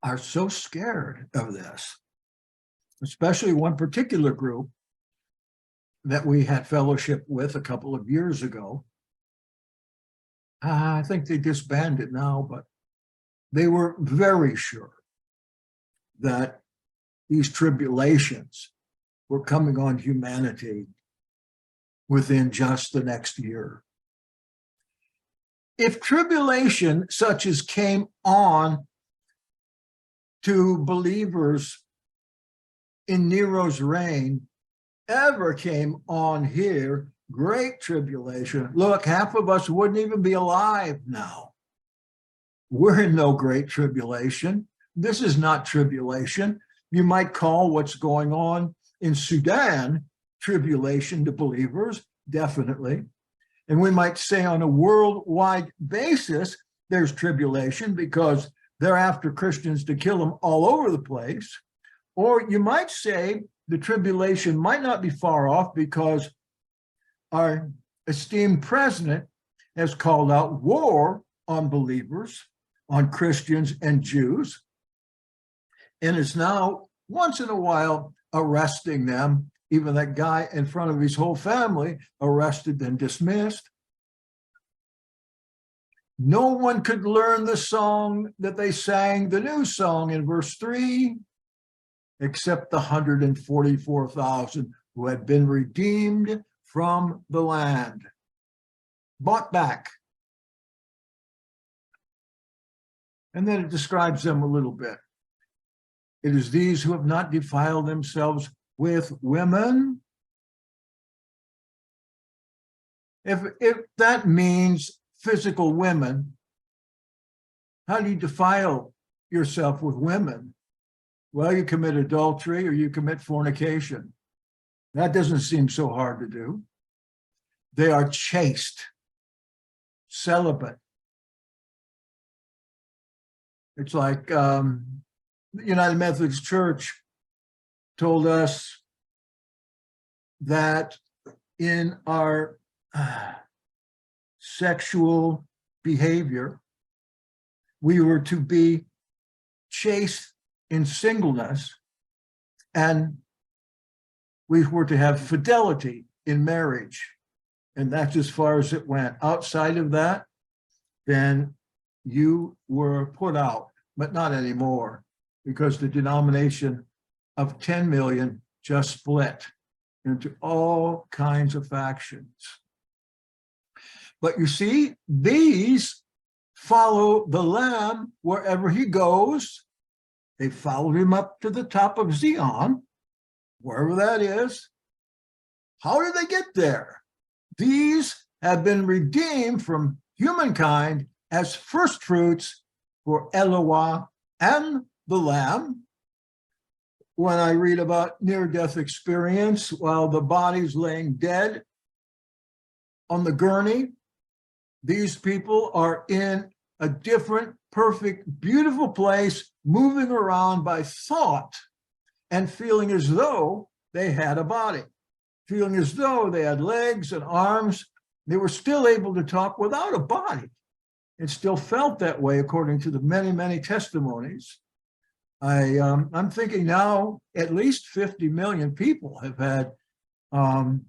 are so scared of this, especially one particular group that we had fellowship with a couple of years ago. I think they disbanded now, but they were very sure that these tribulations were coming on humanity within just the next year. If tribulation such as came on to believers in Nero's reign ever came on here, great tribulation, look, half of us wouldn't even be alive now. We're in no great tribulation. This is not tribulation. You might call what's going on in Sudan tribulation to believers, definitely. And we might say on a worldwide basis, there's tribulation because they're after Christians to kill them all over the place. Or you might say the tribulation might not be far off because our esteemed president has called out war on believers, on Christians and Jews, and is now once in a while arresting them. Even that guy in front of his whole family arrested and dismissed. No one could learn the song that they sang, the new song in verse 3, except the 144,000 who had been redeemed from the land, bought back. And then it describes them a little bit. It is these who have not defiled themselves with women. If that means physical women, how do you defile yourself with women? Well, you commit adultery or you commit fornication. That doesn't seem so hard to do. They are chaste, celibate. It's like the United Methodist Church told us that in our sexual behavior, we were to be chaste in singleness, and we were to have fidelity in marriage. And that's as far as it went. Outside of that, then you were put out, but not anymore, because the denomination of 10 million just split into all kinds of factions. But you see, these follow the Lamb wherever he goes. They followed him up to the top of Zion, wherever that is. How did they get there? These have been redeemed from humankind as first fruits for Eloah and the Lamb. When I read about near-death experience while the body's laying dead on the gurney, these people are in a different, perfect, beautiful place, moving around by thought and feeling as though they had a body. feeling as though they had legs and arms. They were still able to talk without a body. It still felt that way, according to the many, many testimonies. I'm thinking now at least 50 million people have had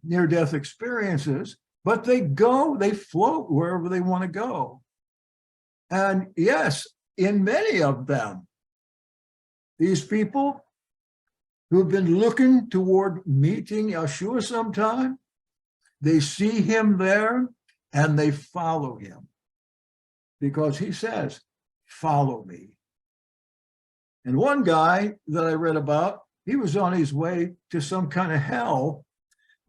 near-death experiences, but they float wherever they want to go. And yes, in many of them, these people who've been looking toward meeting Yeshua sometime, they see him there and they follow him, because he says, follow me. And one guy that I read about, he was on his way to some kind of hell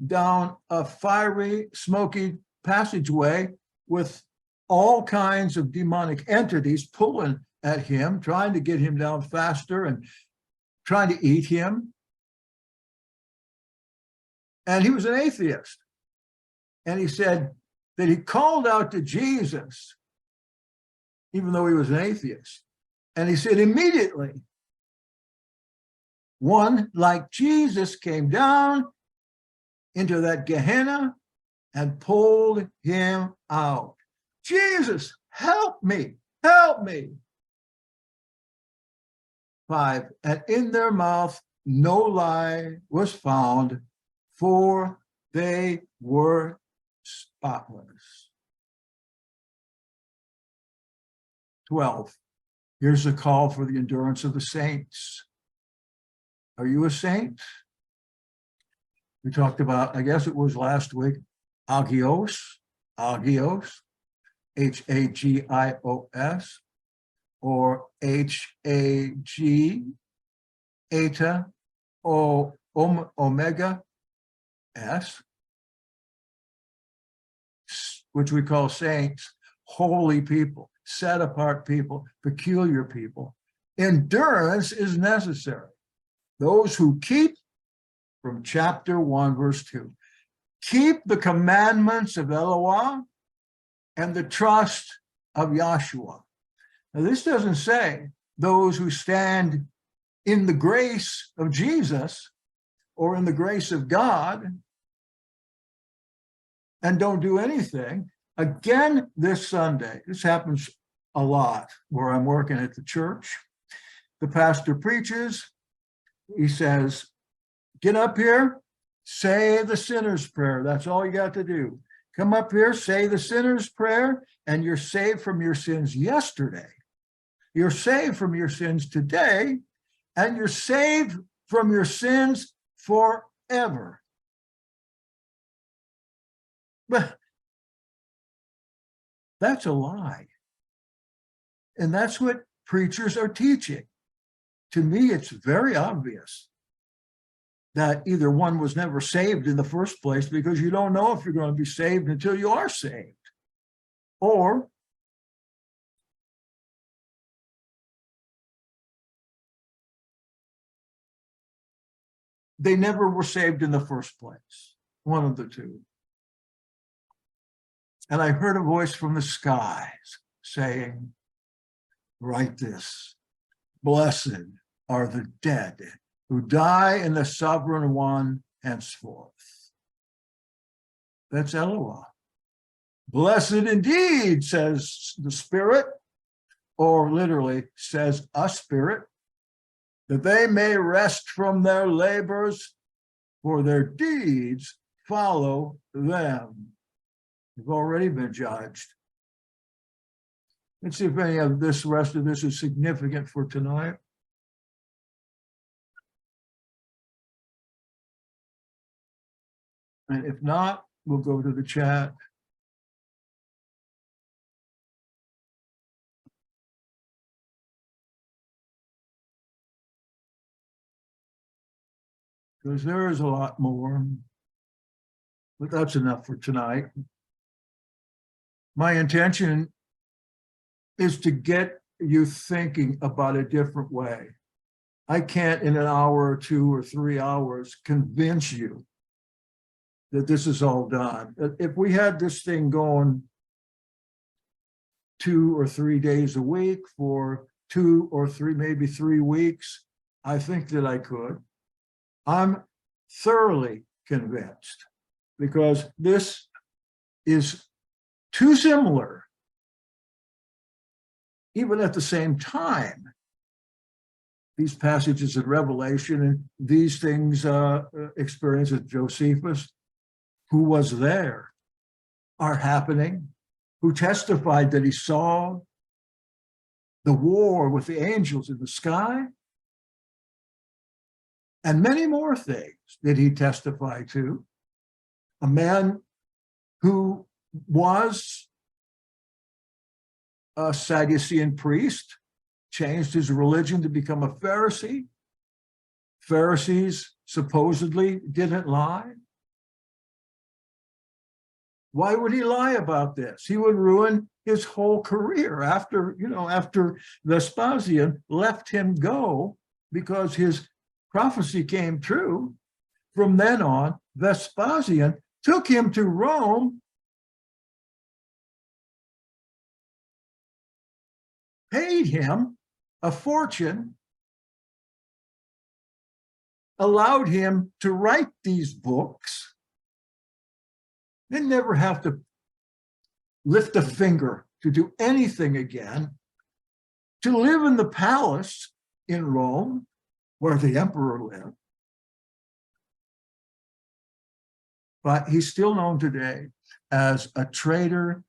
down a fiery, smoky passageway with all kinds of demonic entities pulling at him, trying to get him down faster and trying to eat him. And he was an atheist. And he said that he called out to Jesus, even though he was an atheist. And he said immediately, one like Jesus came down into that Gehenna and pulled him out. Jesus, help me, help me. 5, and in their mouth no lie was found, for they were spotless. 12, here's a call for the endurance of the saints. Are you a saint? We talked about, I guess it was last week, agios, H-A-G-I-O-S, or H-A-G, eta, omega, S, which we call saints, holy people, set apart people, peculiar people. Endurance is necessary. Those who keep, from chapter 1, verse 2, keep the commandments of Elohim and the trust of Yahshua. Now, this doesn't say those who stand in the grace of Jesus or in the grace of God and don't do anything. Again, this Sunday, this happens a lot where I'm working at the church. The pastor preaches, he says, get up here, say the sinner's prayer. That's all you got to do. Come up here, say the sinner's prayer, and you're saved from your sins yesterday. You're saved from your sins today, and you're saved from your sins forever. But that's a lie. And that's what preachers are teaching. To me, it's very obvious that either one was never saved in the first place, because you don't know if you're going to be saved until you are saved, or they never were saved in the first place. One of the two. And I heard a voice from the skies saying, write this, blessed are the dead who die in the sovereign one henceforth. That's Elohim. Blessed indeed, says the Spirit, or literally says a spirit, that they may rest from their labors, for their deeds follow them. They've already been judged. Let's see if any of this, rest of this is significant for tonight. And if not, we'll go to the chat. Because there is a lot more, but that's enough for tonight. My intention is to get you thinking about a different way. I can't in an hour or 2 or 3 hours convince you that this is all done. If we had this thing going 2 or 3 days a week for 2 or 3, maybe 3 weeks, I think that I could. I'm thoroughly convinced, because this is too similar, even at the same time. These passages in Revelation and these things experienced with Josephus, who was there, are happening, who testified that he saw the war with the angels in the sky, and many more things did he testify to. A man who was a Sadducean priest, changed his religion to become a Pharisee. Pharisees supposedly didn't lie. Why would he lie about this? He would ruin his whole career after Vespasian let him go because his prophecy came true. From then on, Vespasian took him to Rome, paid him a fortune, allowed him to write these books, and never have to lift a finger to do anything again, to live in the palace in Rome where the emperor lived. But he's still known today as a traitor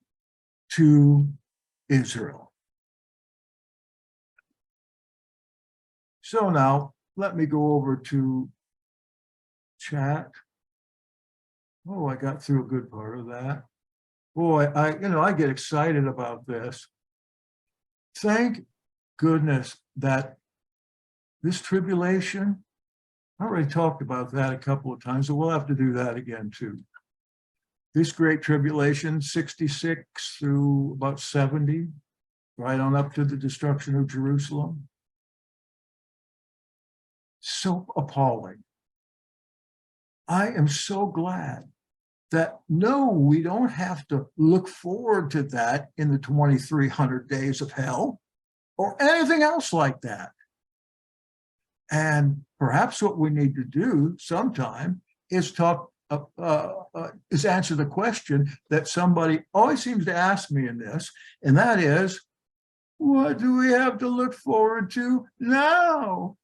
to Israel. So now let me go over to chat. Oh, I got through a good part of that. Boy, I get excited about this. Thank goodness that this tribulation, I already talked about that a couple of times, so we'll have to do that again too. This great tribulation, 66 through about 70, right on up to the destruction of Jerusalem. So appalling. I am so glad that no, we don't have to look forward to that in the 2300 days of hell or anything else like that. And perhaps what we need to do sometime is answer the question that somebody always seems to ask me in this, and that is, what do we have to look forward to now?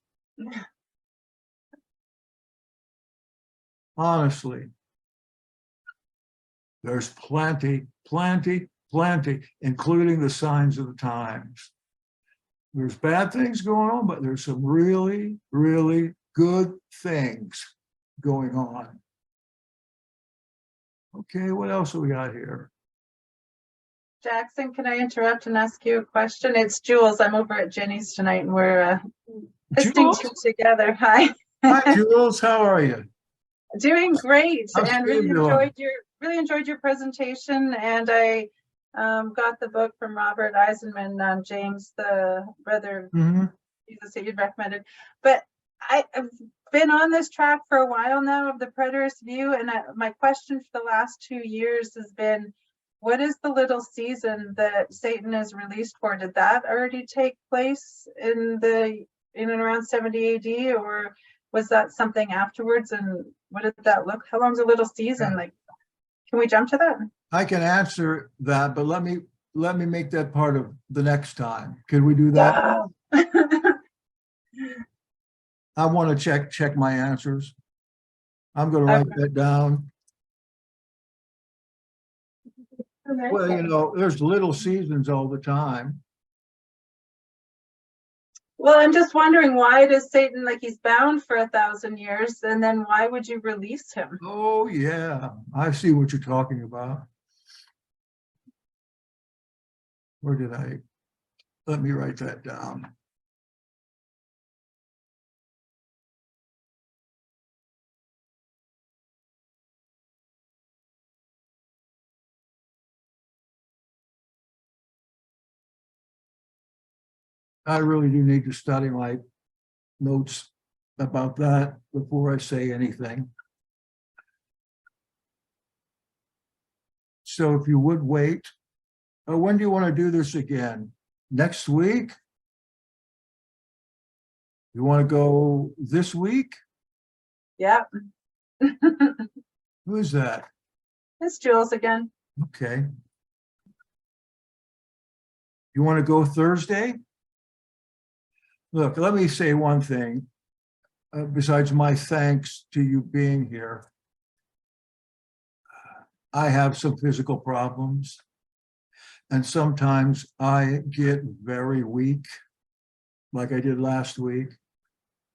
Honestly, there's plenty, including the signs of the times. There's bad things going on, but there's some really, really good things going on. Okay, what else have we got here? Jackson, can I interrupt and ask you a question? It's Jules. I'm over at Jenny's tonight, and we're listening to together. Hi. Hi, Jules. How are you? Doing great, How's and Steve doing? really enjoyed your presentation. And I got the book from Robert Eisenman, James, the brother of Jesus that you'd recommended. But I've been on this track for a while now of the preterist view, and my question for the last 2 years has been, what is the little season that Satan is released for? Did that already take place in and around 70 AD, or was that something afterwards? And what did that look? How long's a little season? Like, can we jump to that? I can answer that, but let me make that part of the next time. Could we do that? I want to check my answers. I'm going to write that down. Well, there's little seasons all the time. Well, I'm just wondering, why does Satan, like, he's bound for 1,000 years, and then why would you release him? Oh, yeah. I see what you're talking about. Where did let me write that down. I really do need to study my notes about that before I say anything. So if you would wait, when do you want to do this again? Next week? You want to go this week? Yeah. Who is that? It's Jules again. Okay. You want to go Thursday? Look, let me say one thing. Besides my thanks to you being here, I have some physical problems. And sometimes I get very weak, like I did last week.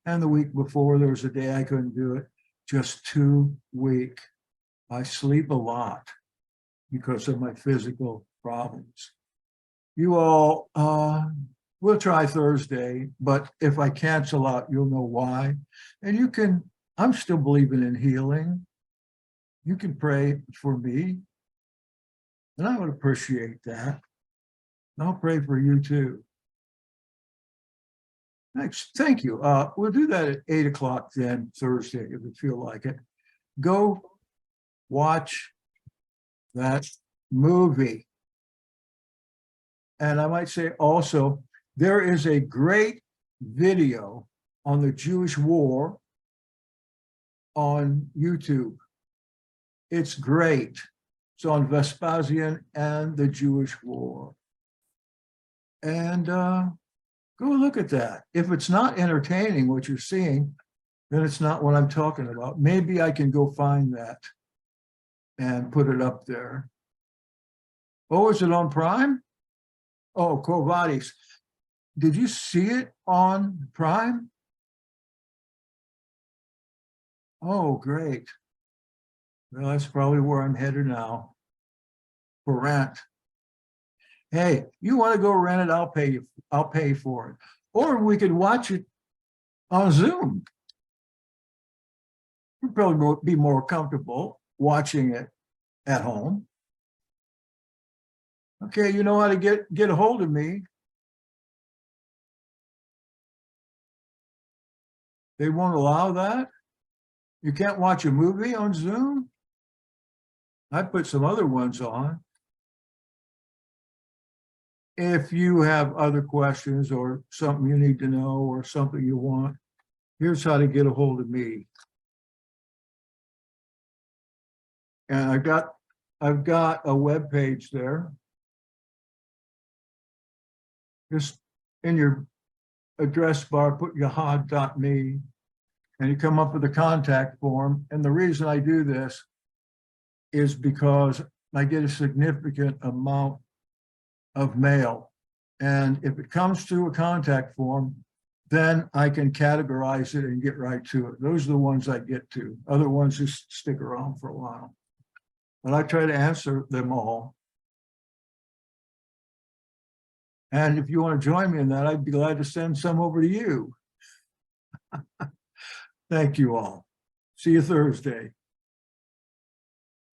And the week before, there was a day I couldn't do it. Just too weak. I sleep a lot because of my physical problems. You all, we'll try Thursday, but if I cancel out, you'll know why. And you can, I'm still believing in healing. You can pray for me. And I would appreciate that. I'll pray for you too. Thanks. Thank you. We'll do that at 8 o'clock then, Thursday, if you feel like it. Go watch that movie. And I might say also, there is a great video on the Jewish war on YouTube. It's great. It's on Vespasian and the Jewish war. And go look at that. If it's not entertaining what you're seeing, then it's not what I'm talking about. Maybe I can go find that and put it up there. Oh, is it on Prime? Oh, Quo Vadis. Did you see it on Prime? Oh, great. Well, that's probably where I'm headed now for rent. Hey, you want to go rent it? I'll pay you. I'll pay for it. Or we could watch it on Zoom. You'd probably be more comfortable watching it at home. Okay, you know how to get a hold of me. They won't allow that. You can't watch a movie on Zoom. I put some other ones on. If you have other questions or something you need to know or something you want, here's how to get a hold of me. And I've got a web page there. Just in your address bar, put yahad.me and you come up with a contact form. And the reason I do this is because I get a significant amount of mail. And if it comes to a contact form, then I can categorize it and get right to it. Those are the ones I get to. Other ones just stick around for a while. But I try to answer them all. And if you want to join me in that, I'd be glad to send some over to you. Thank you all. See you Thursday.